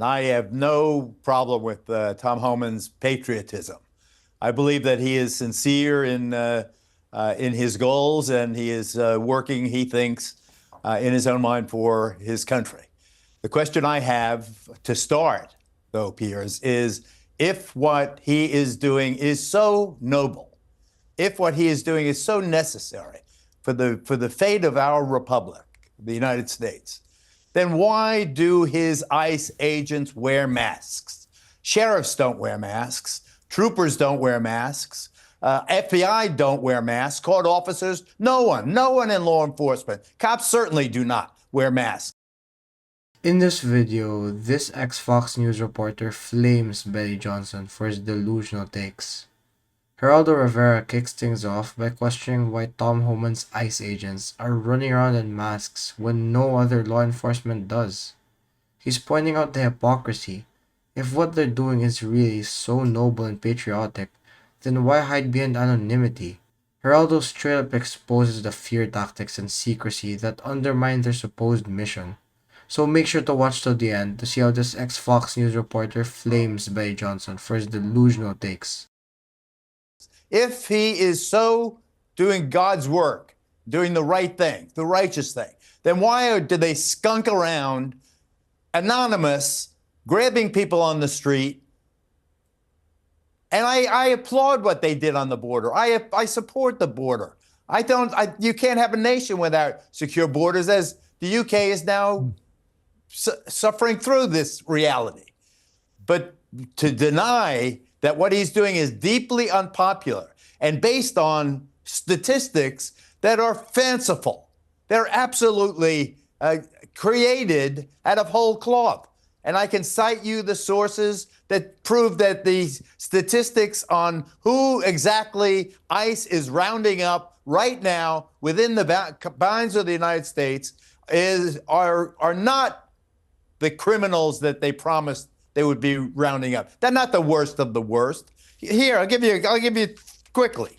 I have no problem with Tom Homan's patriotism. I believe that he is sincere in his goals, and he is working, he thinks, in his own mind for his country. The question I have to start, though, Piers, is if what he is doing is so noble, if what he is doing is so necessary for the fate of our republic, the United States, then why do his ICE agents wear masks? Sheriffs don't wear masks. Troopers don't wear masks. FBI don't wear masks. Court officers, no one in law enforcement. Cops certainly do not wear masks. In this video, this ex-Fox News reporter flames Betty Johnson for his delusional takes. Geraldo Rivera kicks things off by questioning why Tom Homan's ICE agents are running around in masks when no other law enforcement does. He's pointing out the hypocrisy. If what they're doing is really so noble and patriotic, then why hide behind anonymity? Geraldo straight up exposes the fear tactics and secrecy that undermine their supposed mission. So make sure to watch till the end to see how this ex-Fox News reporter flames Betty Johnson for his delusional takes. If he is so doing God's work, doing the right thing, the righteous thing, then why do they skunk around anonymous, grabbing people on the street? And I applaud what they did on the border. I support the border. You can't have a nation without secure borders, as the UK is now suffering through this reality. But to deny that what he's doing is deeply unpopular and based on statistics that are fanciful, they're absolutely created out of whole cloth. And I can cite you the sources that prove that these statistics on who exactly ICE is rounding up right now within the bounds of the United States are not the criminals that they promised they would be rounding up. They're not the worst of the worst. Here, I'll give you quickly.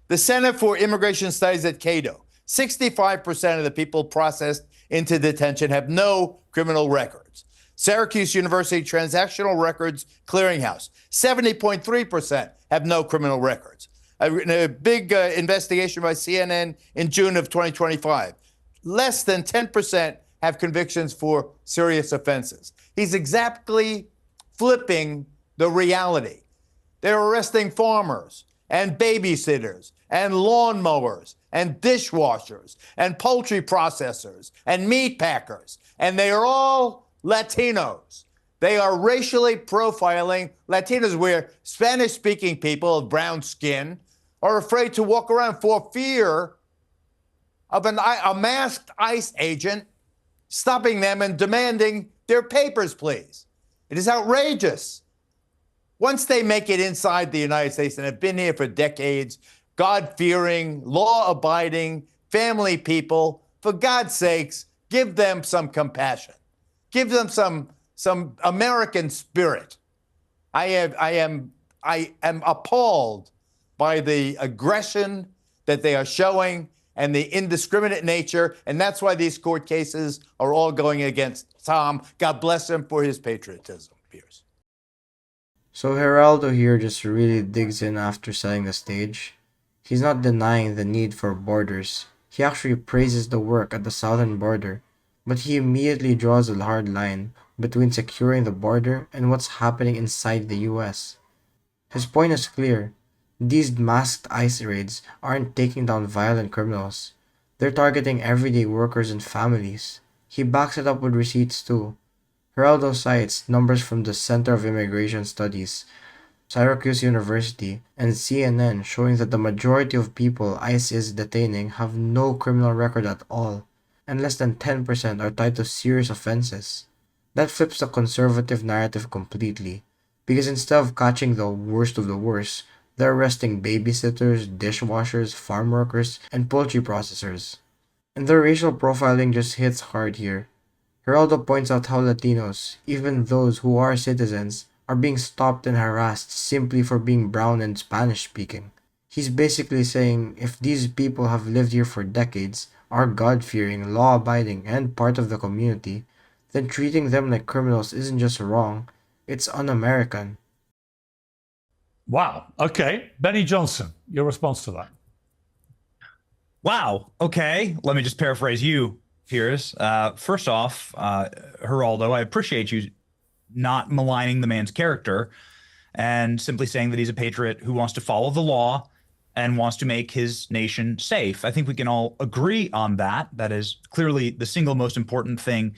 The Center for Immigration Studies at Cato, 65% of the people processed into detention have no criminal records. Syracuse University Transactional Records Clearinghouse, 70.3% have no criminal records. A big investigation by CNN in June of 2025, less than 10% have convictions for serious offenses. He's exactly flipping the reality. They're arresting farmers and babysitters and lawnmowers and dishwashers and poultry processors and meat packers, and they are all Latinos. They are racially profiling Latinos, where Spanish-speaking people of brown skin are afraid to walk around for fear of a masked ICE agent stopping them and demanding their papers, please. It is outrageous. Once they make it inside the United States and have been here for decades, God-fearing, law-abiding, family people, for God's sakes, give them some compassion. Give them some American spirit. I am appalled by the aggression that they are showing and the indiscriminate nature, and that's why these court cases are all going against Tom. God bless him for his patriotism, Piers. So Geraldo here just really digs in after setting the stage. He's not denying the need for borders. He actually praises the work at the southern border, but he immediately draws a hard line between securing the border and what's happening inside the US. His point is clear. These masked ICE raids aren't taking down violent criminals. They're targeting everyday workers and families. He backs it up with receipts too. Geraldo cites numbers from the Center of Immigration Studies, Syracuse University, and CNN showing that the majority of people ICE is detaining have no criminal record at all, and less than 10% are tied to serious offenses. That flips the conservative narrative completely, because instead of catching the worst of the worst, they're arresting babysitters, dishwashers, farm workers, and poultry processors. And their racial profiling just hits hard here. Geraldo points out how Latinos, even those who are citizens, are being stopped and harassed simply for being brown and Spanish speaking. He's basically saying if these people have lived here for decades, are God fearing, law abiding, and part of the community, then treating them like criminals isn't just wrong, it's un-American. Wow. Okay. Benny Johnson, your response to that. Wow. Okay. Let me just paraphrase you, Piers. First off, Geraldo, I appreciate you not maligning the man's character and simply saying that he's a patriot who wants to follow the law and wants to make his nation safe. I think we can all agree on that. That is clearly the single most important thing.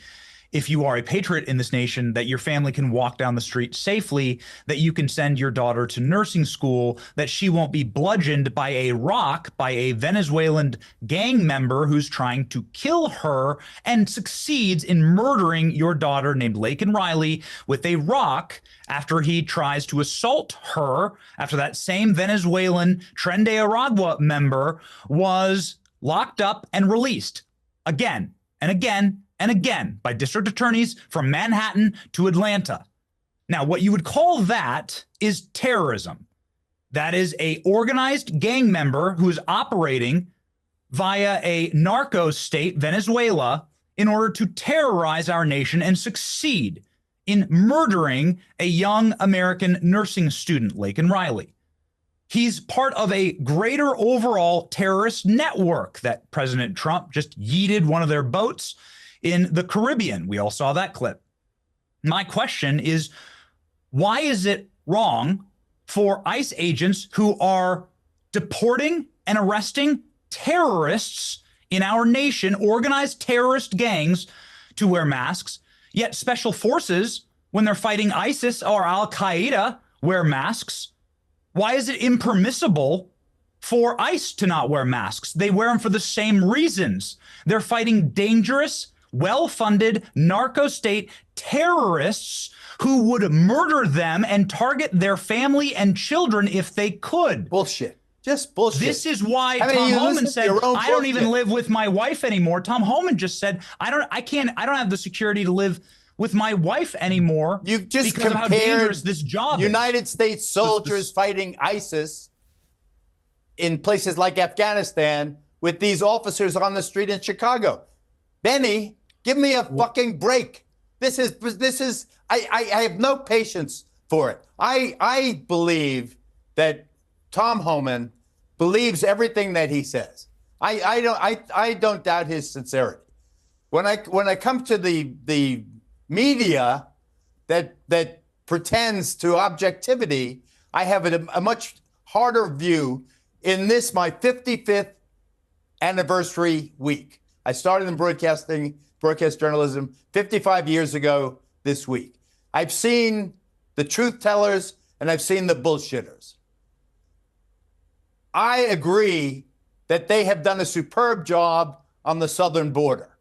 If you are a patriot in this nation, that your family can walk down the street safely, that you can send your daughter to nursing school, that she won't be bludgeoned by a rock by a Venezuelan gang member who's trying to kill her and succeeds in murdering your daughter named Laken Riley with a rock after he tries to assault her after that same Venezuelan Tren de Aragua member was locked up and released again and again and again by district attorneys from Manhattan to Atlanta. Now, what you would call that is terrorism. That is a organized gang member who is operating via a narco state, Venezuela, in order to terrorize our nation and succeed in murdering a young American nursing student, Laken Riley. He's part of a greater overall terrorist network that President Trump just yeeted one of their boats in the Caribbean. We all saw that clip. My question is, why is it wrong for ICE agents who are deporting and arresting terrorists in our nation, organized terrorist gangs, to wear masks, yet special forces, when they're fighting ISIS or Al-Qaeda, wear masks? Why is it impermissible for ICE to not wear masks? They wear them for the same reasons. They're fighting dangerous, well-funded narco state terrorists who would murder them and target their family and children if they could. Bullshit. Just bullshit. This is why I mean, Tom you Homan listen to said, your own I don't even bullshit. live with my wife anymore. Tom Homan just said, I don't have the security to live with my wife anymore. You just because of how compared dangerous this job is. United States soldiers fighting ISIS in places like Afghanistan with these officers on the street in Chicago. Benny, give me a fucking break. This is I have no patience for it. I believe that Tom Homan believes everything that he says. I don't doubt his sincerity. When I come to the media that pretends to objectivity, I have a much harder view in this, my 55th anniversary week. I started in broadcast journalism 55 years ago this week. I've seen the truth tellers and I've seen the bullshitters. I agree that they have done a superb job on the southern border.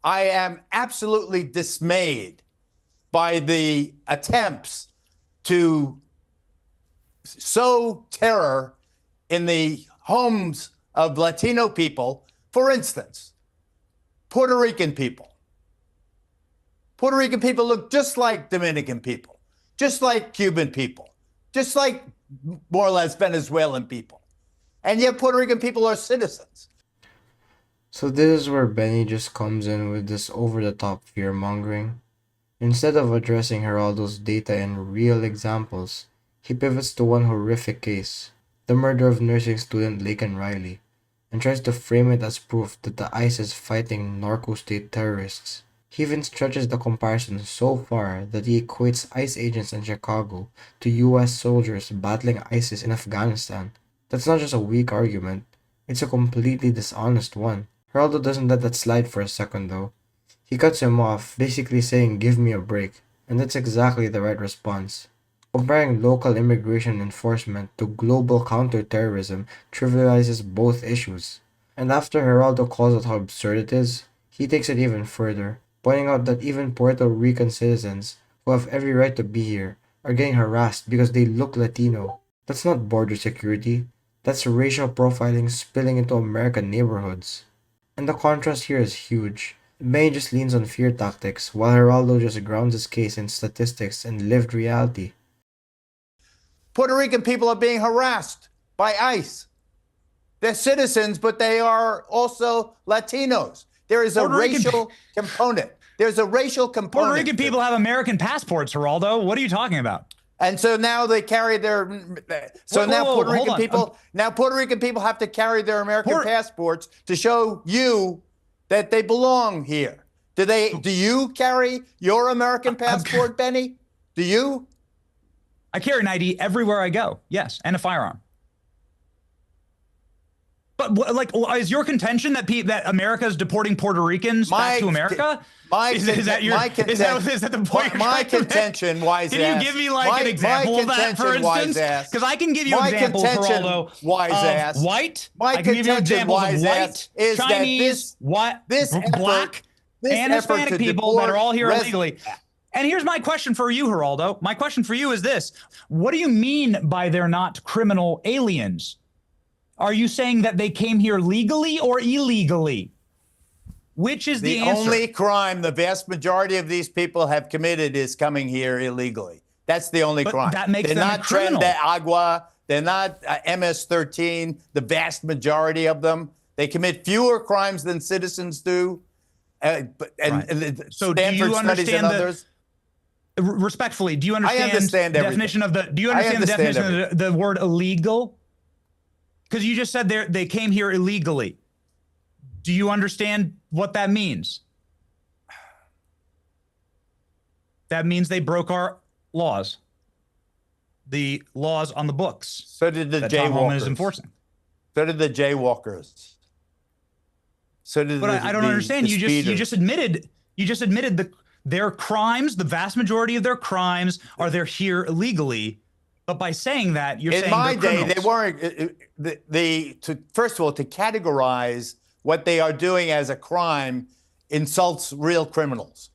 I am absolutely dismayed by the attempts to sow terror in the homes of Latino people. For instance, Puerto Rican people. Puerto Rican people look just like Dominican people, just like Cuban people, just like more or less Venezuelan people. And yet Puerto Rican people are citizens. So this is where Benny just comes in with this over-the-top fear-mongering. Instead of addressing Geraldo's data and real examples, he pivots to one horrific case, the murder of nursing student Laken Riley, and tries to frame it as proof that the ICE is fighting narco-state terrorists. He even stretches the comparison so far that he equates ICE agents in Chicago to US soldiers battling ISIS in Afghanistan. That's not just a weak argument, it's a completely dishonest one. Geraldo doesn't let that slide for a second though. He cuts him off, basically saying, "Give me a break," and that's exactly the right response. Comparing local immigration enforcement to global counterterrorism trivializes both issues. And after Geraldo calls out how absurd it is, he takes it even further, pointing out that even Puerto Rican citizens, who have every right to be here, are getting harassed because they look Latino. That's not border security, that's racial profiling spilling into American neighborhoods. And the contrast here is huge. Benny just leans on fear tactics, while Geraldo just grounds his case in statistics and lived reality. Puerto Rican people are being harassed by ICE. They're citizens, but they are also Latinos. There is a racial component. There's a racial component. Puerto Rican people have American passports, Geraldo. What are you talking about? And so now they carry their. So now Puerto Rican people. Now Puerto Rican people have to carry their American passports to show you that they belong here. Do you carry your American passport, Benny? Do you? I carry an ID everywhere I go. Yes, and a firearm. But like, is your contention that America is deporting Puerto Ricans back to America? Is that the point? My contention, wise ass. Can you give me like an example of that, for instance? Because I can give you examples, Geraldo, wise ass. White. My I can give you contention, examples of wise white, ass, is Chinese, black, and Hispanic people that are all here illegally. And here's my question for you, Geraldo. My question for you is this: what do you mean by they're not criminal aliens? Are you saying that they came here legally or illegally? Which is the answer? The only crime the vast majority of these people have committed is coming here illegally. That's the only crime. That makes they're them not a criminal. Tren de Agua. They're not MS-13. The vast majority of them, they commit fewer crimes than citizens do. So do you understand respectfully, do you understand the definition of the word illegal? Because you just said they came here illegally. Do you understand what that means? That means they broke our laws. The laws on the books. So did the Tom Homan is enforcing. So did the jaywalkers. So did I don't understand. You just admitted their crimes, the vast majority of their crimes are they're here illegally. But by saying that, you're saying they're criminals. In my day, they weren't. First of all, to categorize what they are doing as a crime insults real criminals.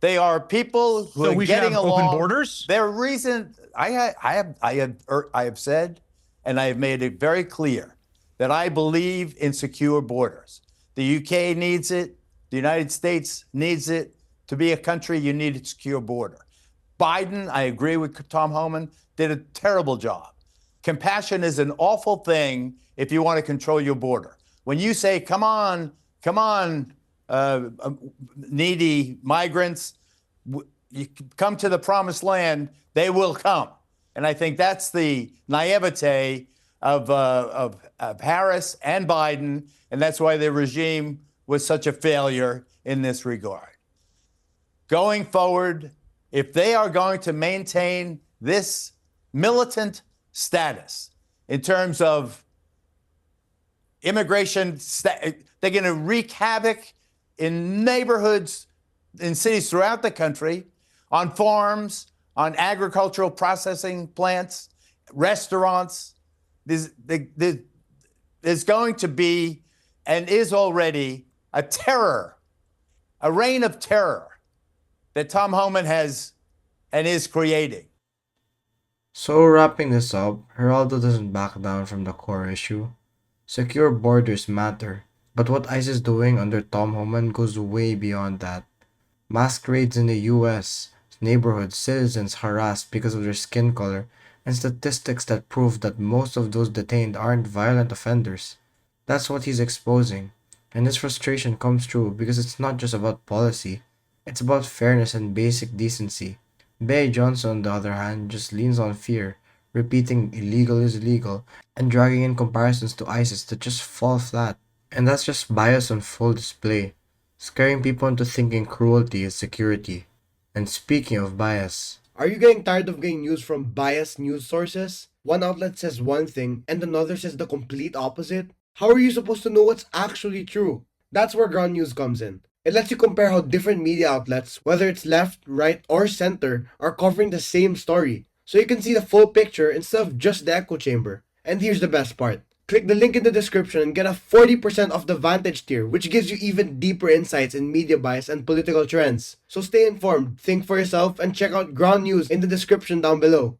They are people who are getting along. Open borders. Their reason, I have said, and I have made it very clear that I believe in secure borders. The UK needs it. The United States needs it. To be a country, you need a secure border. Biden, I agree with Tom Homan, did a terrible job. Compassion is an awful thing if you want to control your border. When you say, come on, needy migrants, you come to the promised land, they will come. And I think that's the naivete of Harris and Biden, and that's why the regime was such a failure in this regard. Going forward, if they are going to maintain this militant status in terms of immigration, they're going to wreak havoc in neighborhoods, in cities throughout the country, on farms, on agricultural processing plants, restaurants. There's going to be, and is already, a reign of terror that Tom Homan has and is creating. So wrapping this up, Geraldo doesn't back down from the core issue. Secure borders matter, but what ICE is doing under Tom Homan goes way beyond that. Mass raids in the US, neighborhood citizens harassed because of their skin color, and statistics that prove that most of those detained aren't violent offenders. That's what he's exposing, and his frustration comes true because it's not just about policy, it's about fairness and basic decency. Benny Johnson, on the other hand, just leans on fear, repeating illegal is illegal, and dragging in comparisons to ISIS that just fall flat. And that's just bias on full display, scaring people into thinking cruelty is security. And speaking of bias, are you getting tired of getting news from biased news sources? One outlet says one thing and another says the complete opposite? How are you supposed to know what's actually true? That's where ground news comes in. It lets you compare how different media outlets, whether it's left, right, or center, are covering the same story, so you can see the full picture instead of just the echo chamber. And here's the best part. Click the link in the description and get a 40% off the Vantage tier, which gives you even deeper insights in media bias and political trends. So stay informed, think for yourself, and check out ground news in the description down below.